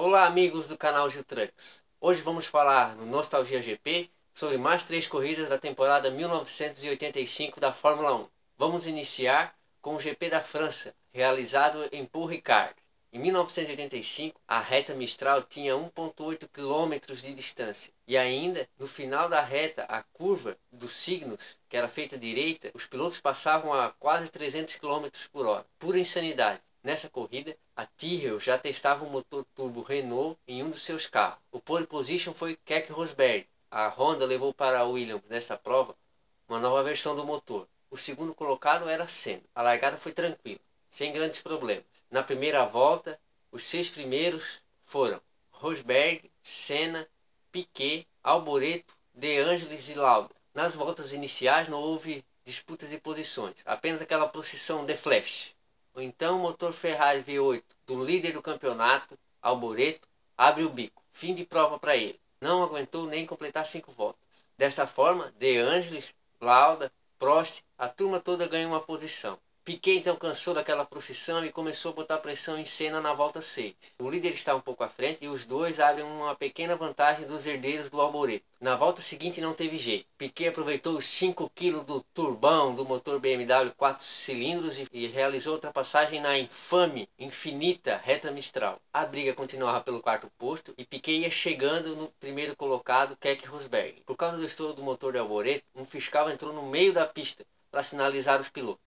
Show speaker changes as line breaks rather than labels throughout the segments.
Olá amigos do canal Gil Trucks. Hoje vamos falar no Nostalgia GP sobre mais 3 corridas da temporada 1985 da Fórmula 1. Vamos iniciar com o GP da França, realizado em Paul Ricard. Em 1985, a reta Mistral tinha 1,8 km de distância. E ainda, no final da reta, a curva dos signos, que era feita direita, os pilotos passavam a quase 300 km por hora. Pura insanidade. Nessa corrida, a Tyrrell já testava o motor turbo Renault em um dos seus carros. O pole position foi Keke Rosberg. A Honda levou para a Williams nesta prova uma nova versão do motor. O segundo colocado era Senna. A largada foi tranquila, sem grandes problemas. Na primeira volta, os 6 primeiros foram Rosberg, Senna, Piquet, Alboreto, De Angelis e Lauda. Nas voltas iniciais não houve disputas de posições, apenas aquela procissão de flash. O então motor Ferrari V8 do líder do campeonato, Alboreto, abre o bico. Fim de prova para ele. Não aguentou nem completar 5 voltas. Desta forma, De Angelis, Lauda, Prost, a turma toda ganhou uma posição. Piquet então cansou daquela procissão e começou a botar pressão em Senna na volta 6. O líder está um pouco à frente e os dois abrem uma pequena vantagem dos herdeiros do Alboreto. Na volta seguinte não teve jeito. Piquet aproveitou os 5 kg do turbão do motor BMW 4 cilindros e realizou a ultrapassagem na infame, infinita reta Mistral. A briga continuava pelo 4º posto e Piquet ia chegando no primeiro colocado, Keke Rosberg. Por causa do estouro do motor de Alboreto, um fiscal entrou no meio da pista para sinalizar os pilotos.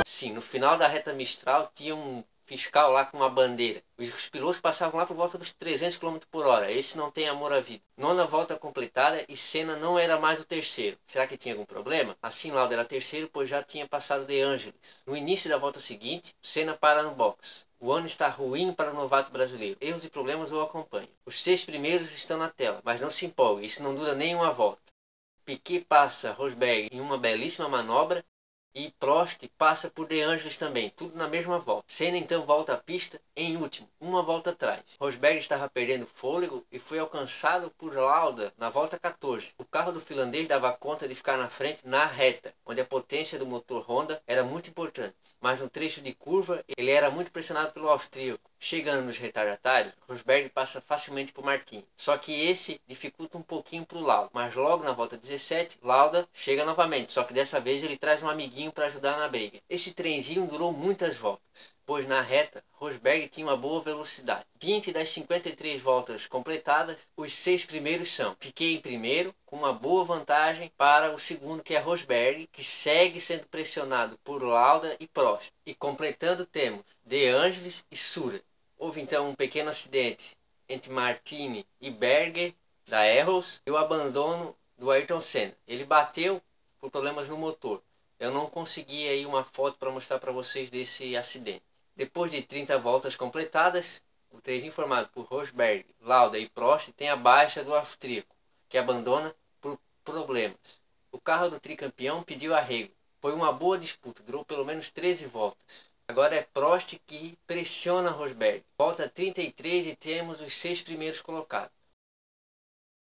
Sim, no final da reta Mistral tinha um fiscal lá com uma bandeira. Os pilotos passavam lá por volta dos 300 km por hora. Esse não tem amor à vida. Nona volta completada e Senna não era mais o terceiro. Será que tinha algum problema? Assim, Lauda era terceiro, pois já tinha passado De Angelis. No início da volta seguinte, Senna para no box. O ano está ruim para o novato brasileiro. Erros e problemas o acompanham. Os 6 primeiros estão na tela, mas não se empolgue, isso não dura nem uma volta. Piquet passa Rosberg em uma belíssima manobra e Prost passa por De Angelis também, tudo na mesma volta. Senna então volta à pista em último, uma volta atrás. Rosberg estava perdendo fôlego e foi alcançado por Lauda na volta 14. O carro do finlandês dava conta de ficar na frente na reta, onde a potência do motor Honda era muito importante. Mas no trecho de curva ele era muito pressionado pelo austríaco. Chegando nos retardatários, Rosberg passa facilmente por Marquinhos. Só que esse dificulta um pouquinho para o Lauda. Mas logo na volta 17, Lauda chega novamente. Só que dessa vez ele traz um amiguinho para ajudar na briga. Esse trenzinho durou muitas voltas, pois na reta Rosberg tinha uma boa velocidade. 20 das 53 voltas completadas, os 6 primeiros são Piquet em primeiro, com uma boa vantagem para o segundo, que é Rosberg, que segue sendo pressionado por Lauda e Prost. E completando temos De Angelis e Sura. Houve então um pequeno acidente entre Martini e Berger da Arrows e o abandono do Ayrton Senna. Ele bateu por problemas no motor. Eu não consegui aí uma foto para mostrar para vocês desse acidente. Depois de 30 voltas completadas, o trezinho formado por Rosberg, Lauda e Prost tem a baixa do austríaco, que abandona por problemas. O carro do tricampeão pediu arrego. Foi uma boa disputa, durou pelo menos 13 voltas. Agora é Prost que pressiona Rosberg. Volta 33 e temos os 6 primeiros colocados.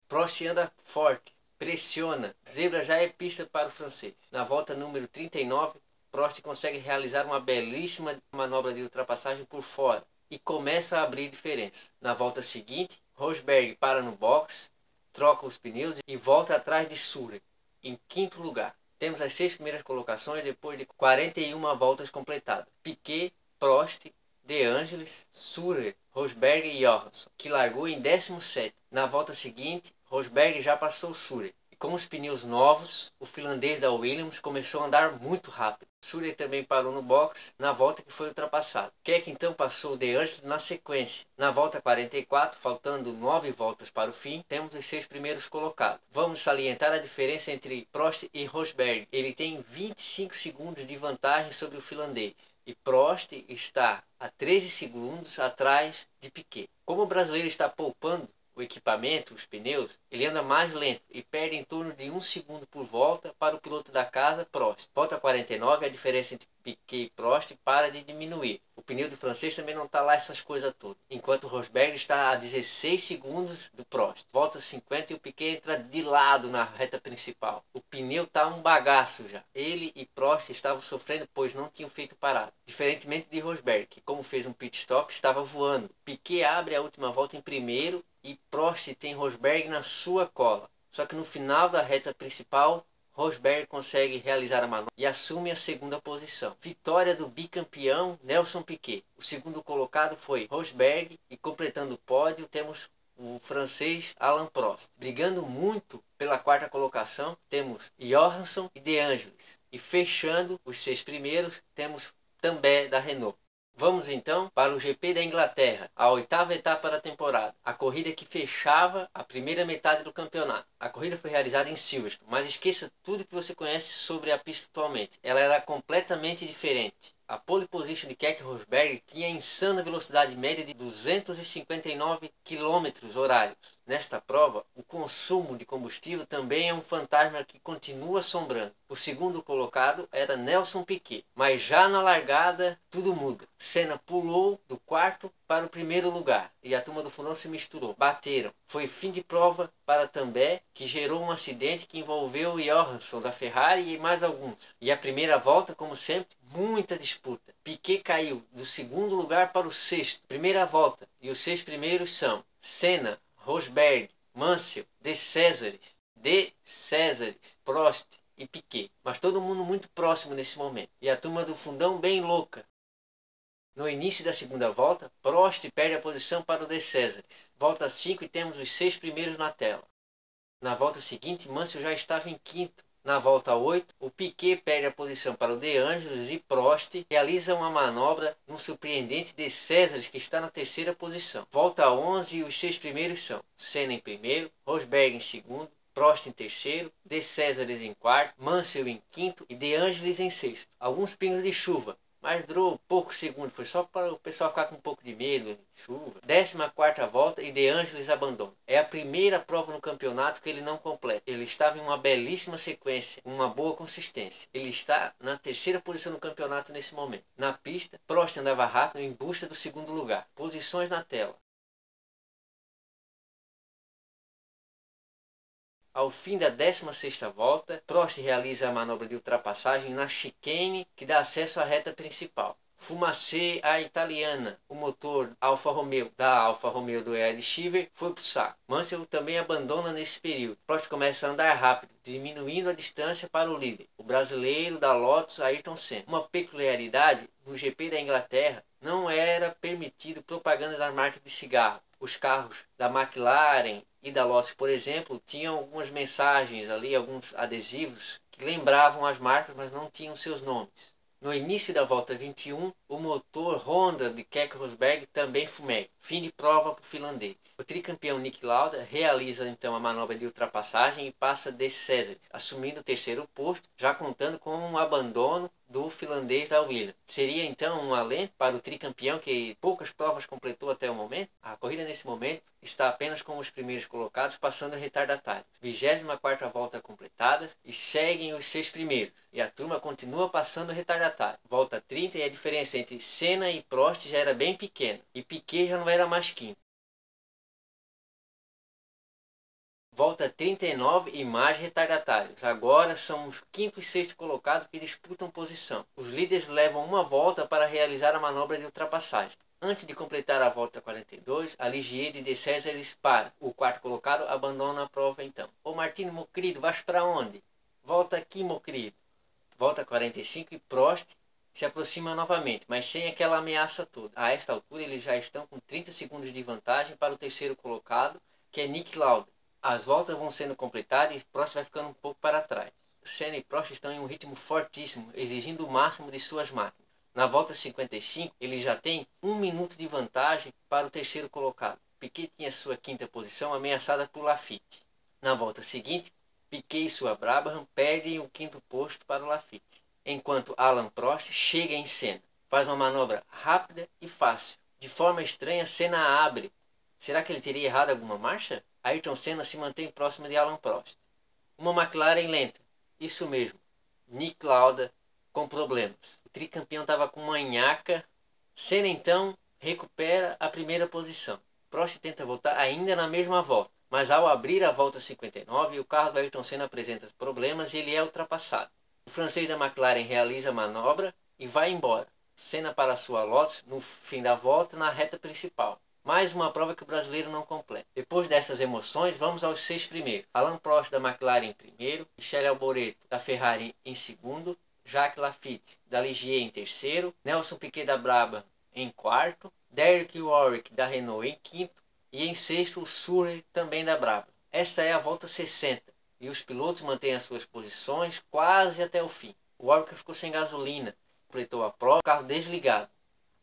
Prost anda forte, pressiona. Zebra já é pista para o francês. Na volta número 39, Prost consegue realizar uma belíssima manobra de ultrapassagem por fora e começa a abrir diferença. Na volta seguinte, Rosberg para no box, troca os pneus e volta atrás de Sura, em 5º lugar. Temos as 6 primeiras colocações depois de 41 voltas completadas. Piquet, Prost, De Angelis, Sura, Rosberg e Johansson, que largou em 17º. Na volta seguinte, Rosberg já passou Sura. E com os pneus novos, o finlandês da Williams começou a andar muito rápido. Sura também parou no box na volta que foi ultrapassado. Keke então passou De Angelis na sequência. Na volta 44, faltando 9 voltas para o fim, temos os 6 primeiros colocados. Vamos salientar a diferença entre Prost e Rosberg. Ele tem 25 segundos de vantagem sobre o finlandês. E Prost está a 13 segundos atrás de Piquet. Como o brasileiro está poupando o equipamento, os pneus, ele anda mais lento e perde em torno de 1 segundo por volta para o piloto da casa, Prost. Volta 49, a diferença entre Piquet e Prost para de diminuir. O pneu do francês também não está lá essas coisas todas. Enquanto o Rosberg está a 16 segundos do Prost. Volta 50 e o Piquet entra de lado na reta principal. O pneu está um bagaço já. Ele e Prost estavam sofrendo, pois não tinham feito parada. Diferentemente de Rosberg, que como fez um pit stop, estava voando. Piquet abre a última volta em primeiro e Prost tem Rosberg na sua cola. Só que no final da reta principal, Rosberg consegue realizar a manobra e assume a segunda posição. Vitória do bicampeão Nelson Piquet. O segundo colocado foi Rosberg e completando o pódio temos o francês Alain Prost. Brigando muito pela quarta colocação temos Johansson e De Angelis. E fechando os 6 primeiros temos também da Renault. Vamos então para o GP da Inglaterra, a 8ª etapa da temporada, a corrida que fechava a primeira metade do campeonato. A corrida foi realizada em Silverstone, mas esqueça tudo que você conhece sobre a pista atualmente. Ela era completamente diferente. A pole position de Keke Rosberg tinha a insana velocidade média de 259 km/h. Nesta prova, o consumo de combustível também é um fantasma que continua assombrando. O segundo colocado era Nelson Piquet, mas já na largada tudo muda. Senna pulou do quarto para o primeiro lugar e a turma do fundão se misturou, bateram. Foi fim de prova para També, que gerou um acidente que envolveu o Johansson da Ferrari e mais alguns. E a primeira volta, como sempre, muita disputa. Piquet caiu do segundo lugar para o sexto, primeira volta, e os 6 primeiros são Senna, Rosberg, Mansell, De Cesaris, Prost e Piquet. Mas todo mundo muito próximo nesse momento. E a turma do fundão bem louca. No início da segunda volta, Prost perde a posição para o De Cesaris. Volta 5 e temos os 6 primeiros na tela. Na volta seguinte, Mansell já estava em quinto. Na volta 8, o Piquet perde a posição para o De Angelis e Prost realiza uma manobra no surpreendente De Cesaris, que está na terceira posição. Volta 11 e os 6 primeiros são Senna em primeiro, Rosberg em segundo, Prost em terceiro, De Cesaris em quarto, Mansell em quinto e De Angelis em sexto. Alguns pingos de chuva, mas durou poucos segundos, foi só para o pessoal ficar com um pouco de medo, chuva. 14ª volta e De Angelis abandona. É a primeira prova no campeonato que ele não completa. Ele estava em uma belíssima sequência, uma boa consistência. Ele está na terceira posição no campeonato nesse momento. Na pista, Prost andava rápido em busca do segundo lugar. Posições na tela. Ao fim da 16ª volta, Prost realiza a manobra de ultrapassagem na chicane que dá acesso à reta principal. Fumacê a italiana, o motor Alfa Romeo do Ed Sheever foi para o saco. Mansell também abandona nesse período. Prost começa a andar rápido, diminuindo a distância para o líder, o brasileiro da Lotus Ayrton Senna. Uma peculiaridade, no GP da Inglaterra não era permitido propaganda da marca de cigarro. Os carros da McLaren e da Lotus, por exemplo, tinham algumas mensagens ali, alguns adesivos que lembravam as marcas, mas não tinham seus nomes. No início da volta 21, o motor Honda de Keke Rosberg também fumega. Fim de prova para o finlandês. O tricampeão Nick Lauda realiza então a manobra de ultrapassagem e passa De Cesaris, assumindo o terceiro posto, já contando com um abandono do finlandês da Williams. Seria então um alento para o tricampeão que poucas provas completou até o momento? A corrida nesse momento está apenas com os primeiros colocados passando retardatário. 24ª volta completada e seguem os 6 primeiros. E a turma continua passando retardatário. Volta 30 e a diferença entre Senna e Prost já era bem pequena. E Piquet já não era mais quinto. Volta 39 e mais retardatários. Agora são os quinto e sexto colocados que disputam posição. Os líderes levam uma volta para realizar a manobra de ultrapassagem. Antes de completar a volta 42, a Ligier de De Cesaris para. O quarto colocado abandona a prova então. Ô Martino, meu querido, vais para onde? Volta aqui, meu querido. Volta 45 e Prost se aproxima novamente, mas sem aquela ameaça toda. A esta altura eles já estão com 30 segundos de vantagem para o terceiro colocado, que é Nick Lauda. As voltas vão sendo completadas e Prost vai ficando um pouco para trás. Senna e Prost estão em um ritmo fortíssimo, exigindo o máximo de suas máquinas. Na volta 55, ele já tem 1 minuto de vantagem para o terceiro colocado. Piquet tinha sua quinta posição ameaçada por Lafitte. Na volta seguinte, Piquet e sua Brabham perdem o quinto posto para o Lafitte, enquanto Alain Prost chega em Senna. Faz uma manobra rápida e fácil. De forma estranha, Senna abre. Será que ele teria errado alguma marcha? Ayrton Senna se mantém próximo de Alain Prost. Uma McLaren lenta. Isso mesmo. Nick Lauda com problemas. O tricampeão estava com manhaca Senna então recupera a primeira posição. Prost tenta voltar ainda na mesma volta, mas ao abrir a volta 59, o carro do Ayrton Senna apresenta problemas e ele é ultrapassado. O francês da McLaren realiza a manobra e vai embora. Senna para a sua Lotus no fim da volta na reta principal. Mais uma prova que o brasileiro não completa. Depois dessas emoções, vamos aos 6 primeiros. Alain Prost da McLaren em primeiro, Michele Alboreto da Ferrari em segundo, Jacques Laffite da Ligier em terceiro, Nelson Piquet da Brabham em quarto, Derek Warwick da Renault em quinto e em sexto o Surrey também da Brabham. Esta é a volta 60 e os pilotos mantêm as suas posições quase até o fim. O Warwick ficou sem gasolina, completou a prova, carro desligado.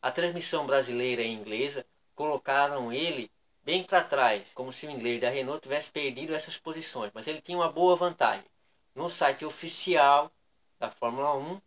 A transmissão brasileira e inglesa colocaram ele bem para trás, como se o inglês da Renault tivesse perdido essas posições, mas ele tinha uma boa vantagem. No site oficial da Fórmula 1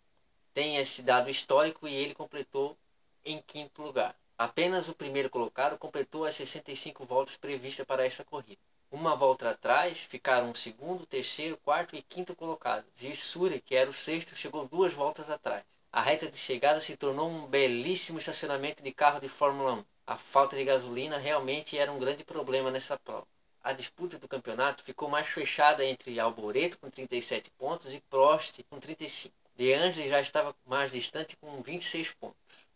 tem esse dado histórico e ele completou em quinto lugar. Apenas o primeiro colocado completou as 65 voltas previstas para esta corrida. Uma volta atrás ficaram o segundo, terceiro, quarto e quinto colocados. E Surrey, que era o sexto, chegou 2 voltas atrás. A reta de chegada se tornou um belíssimo estacionamento de carro de Fórmula 1. A falta de gasolina realmente era um grande problema nessa prova. A disputa do campeonato ficou mais fechada entre Alboreto com 37 pontos e Prost com 35. De Angelis já estava mais distante com 26 pontos.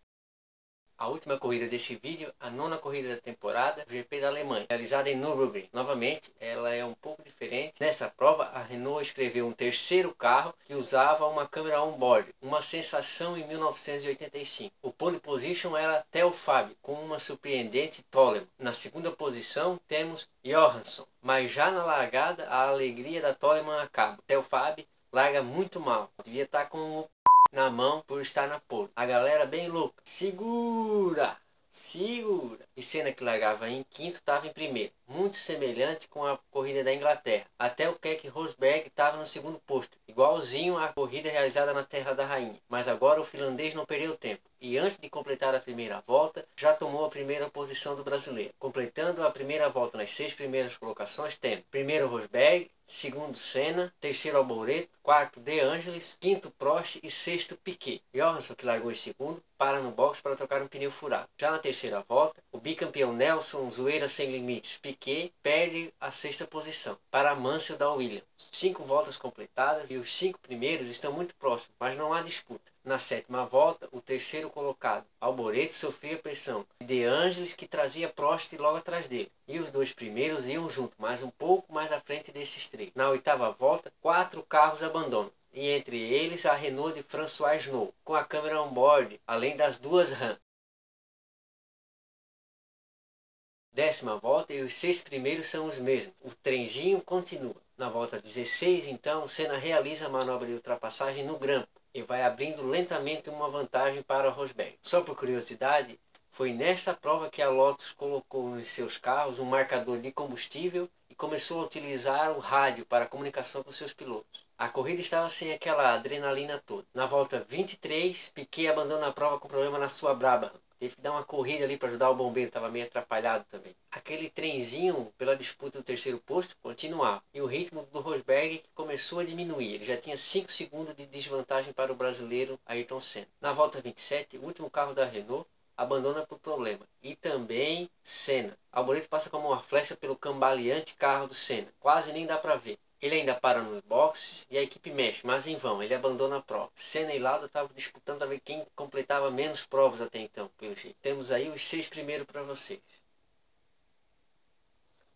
A última corrida deste vídeo, a 9ª corrida da temporada, o GP da Alemanha, realizada em Nürburgring. Novamente, ela é um pouco diferente. Nessa prova, a Renault escreveu um terceiro carro que usava uma câmera on-board, uma sensação em 1985. O pole position era Theo Fabi, com uma surpreendente Toleman. Na segunda posição, temos Johansson, mas já na largada, a alegria da Toleman acaba. Theo Fabi larga muito mal, devia estar com o na mão por estar na pole. A galera bem louca. Segura! Segura! E Senna, que largava em quinto, estava em primeiro. Muito semelhante com a corrida da Inglaterra. Até o Keke Rosberg estava no segundo posto. Igualzinho à corrida realizada na Terra da Rainha. Mas agora o finlandês não perdeu tempo. E antes de completar a primeira volta, já tomou a primeira posição do brasileiro. Completando a primeira volta nas 6 primeiras colocações, temos primeiro Rosberg, segundo Senna, terceiro Alboreto, quarto De Angelis, quinto Prost e sexto Piquet. Johansson, que largou em segundo, para no box para trocar um pneu furado. Já na terceira volta, o bicampeão Nelson Zoeira Sem Limites Piquet perde a 6ª posição para Mansell da Williams. 5 voltas completadas e os 5 primeiros estão muito próximos, mas não há disputa. Na 7ª volta, o terceiro colocado, Alboreto, sofria pressão de Angelis, que trazia Prost logo atrás dele. E os 2 primeiros iam junto, mas um pouco mais à frente desses 3. Na 8ª volta, 4 carros abandonam. E entre eles a Renault de François Snow, com a câmera on-board, além das 2 RAM. 10ª volta e os 6 primeiros são os mesmos. O trenzinho continua. Na volta 16, então, Senna realiza a manobra de ultrapassagem no grampo e vai abrindo lentamente uma vantagem para Rosberg. Só por curiosidade, foi nesta prova que a Lotus colocou nos seus carros um marcador de combustível e começou a utilizar o rádio para comunicação com seus pilotos. A corrida estava sem aquela adrenalina toda. Na volta 23, Piquet abandona a prova com problema na sua Brabham. Teve que dar uma corrida ali para ajudar o bombeiro, estava meio atrapalhado também. Aquele trenzinho pela disputa do terceiro posto continuava. E o ritmo do Rosberg começou a diminuir. Ele já tinha 5 segundos de desvantagem para o brasileiro Ayrton Senna. Na volta 27, o último carro da Renault abandona por problema. E também Senna. Alboreto passa como uma flecha pelo cambaleante carro do Senna. Quase nem dá para ver. Ele ainda para nos boxes e a equipe mexe, mas em vão, ele abandona a prova. Senna e Lauda estavam disputando para ver quem completava menos provas até então, pelo jeito. Temos aí os 6 primeiros para vocês.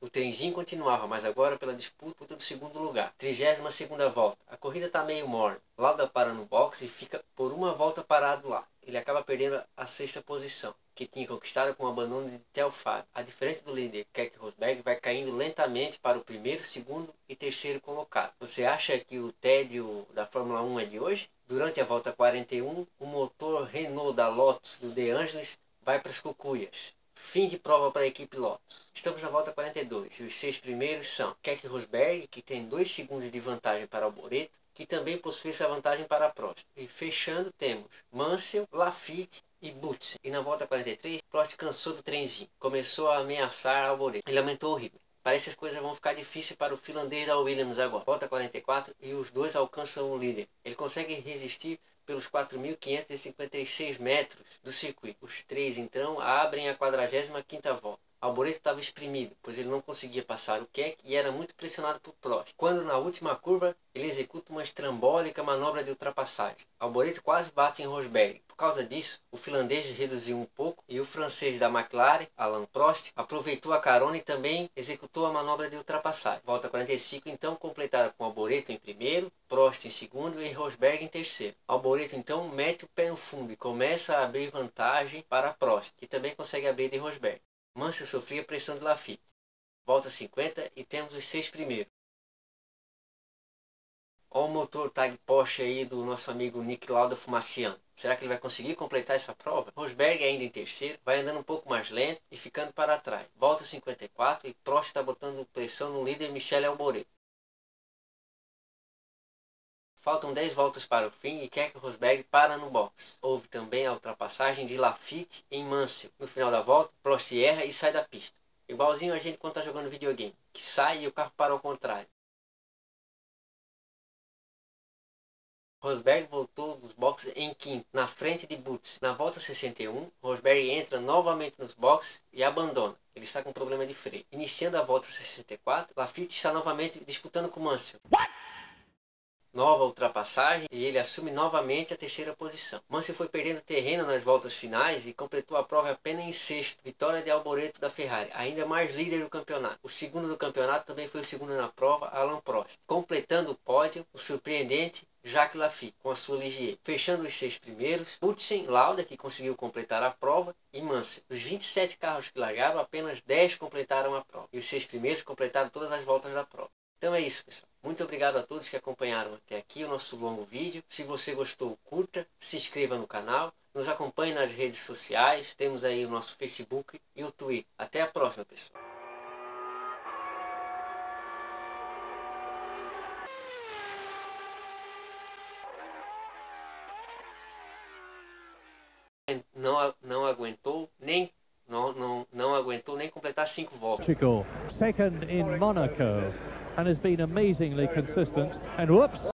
O trenzinho continuava, mas agora pela disputa do segundo lugar. 32ª volta. A corrida está meio morna. Lauda para no box e fica por uma volta parado lá. Ele acaba perdendo a 6ª posição, que tinha conquistado com o abandono de Theo Fabi. A diferença do líder Keke Rosberg vai caindo lentamente para o primeiro, segundo e terceiro colocado. Você acha que o tédio da Fórmula 1 é de hoje? Durante a volta 41, o motor Renault da Lotus do De Angelis vai para as cucuias. Fim de prova para a equipe Lotus. Estamos na volta 42 e os 6 primeiros são Keke Rosberg, que tem 2 segundos de vantagem para Alboreto, que também possui essa vantagem para a Prost. E fechando temos Mansell, Laffite e Butz. E na volta 43, Prost cansou do trenzinho. Começou a ameaçar Alboreto. Ele aumentou o ritmo. Parece que as coisas vão ficar difíceis para o finlandês da Williams agora. Volta 44 e os dois alcançam o líder. Ele consegue resistir pelos 4.556 metros do circuito. Os três então abrem a 45ª volta. Alboreto estava espremido, pois ele não conseguia passar o Keck e era muito pressionado por Prost. Quando na última curva ele executa uma estrambólica manobra de ultrapassagem. Alboreto quase bate em Rosberg. Por causa disso, o finlandês reduziu um pouco e o francês da McLaren, Alain Prost, aproveitou a carona e também executou a manobra de ultrapassagem. Volta 45 então completada com Alboreto em primeiro, Prost em segundo e Rosberg em terceiro. Alboreto então mete o pé no fundo e começa a abrir vantagem para Prost, que também consegue abrir de Rosberg. Mansell sofria pressão de Lafitte. Volta 50 e temos os 6 primeiros. Olha o motor tag Porsche aí do nosso amigo Nick Lauda fumaciando. Será que ele vai conseguir completar essa prova? Rosberg ainda em terceiro, vai andando um pouco mais lento e ficando para trás. Volta 54 e Prost está botando pressão no líder Michele Alboreto. Faltam 10 voltas para o fim e Keck Rosberg para no box. Houve também a ultrapassagem de Lafitte em Mansell. No final da volta, Prost erra e sai da pista. Igualzinho a gente quando está jogando videogame, que sai e o carro para ao contrário. Rosberg voltou dos boxes em quinto, na frente de Butz. Na volta 61, Rosberg entra novamente nos boxes e abandona. Ele está com problema de freio. Iniciando a volta 64, Lafitte está novamente disputando com Mansell. Nova ultrapassagem e ele assume novamente a terceira posição. Mansell foi perdendo terreno nas voltas finais e completou a prova apenas em sexto. Vitória de Alboreto da Ferrari, ainda mais líder do campeonato. O segundo do campeonato também foi o segundo na prova, Alain Prost. Completando o pódio, o surpreendente Jacques Lafitte com a sua Ligier. Fechando os 6 primeiros, Hudson, Lauda, que conseguiu completar a prova, e Mansell. Dos 27 carros que largaram, apenas 10 completaram a prova. E os 6 primeiros completaram todas as voltas da prova. Então é isso, pessoal. Muito obrigado a todos que acompanharam até aqui o nosso longo vídeo. Se você gostou, curta, se inscreva no canal, nos acompanhe nas redes sociais. Temos aí o nosso Facebook e o Twitter. Até a próxima, pessoal. Não aguentou nem completar 5 voltas.
Second in Monaco and has been amazingly consistent. And whoops!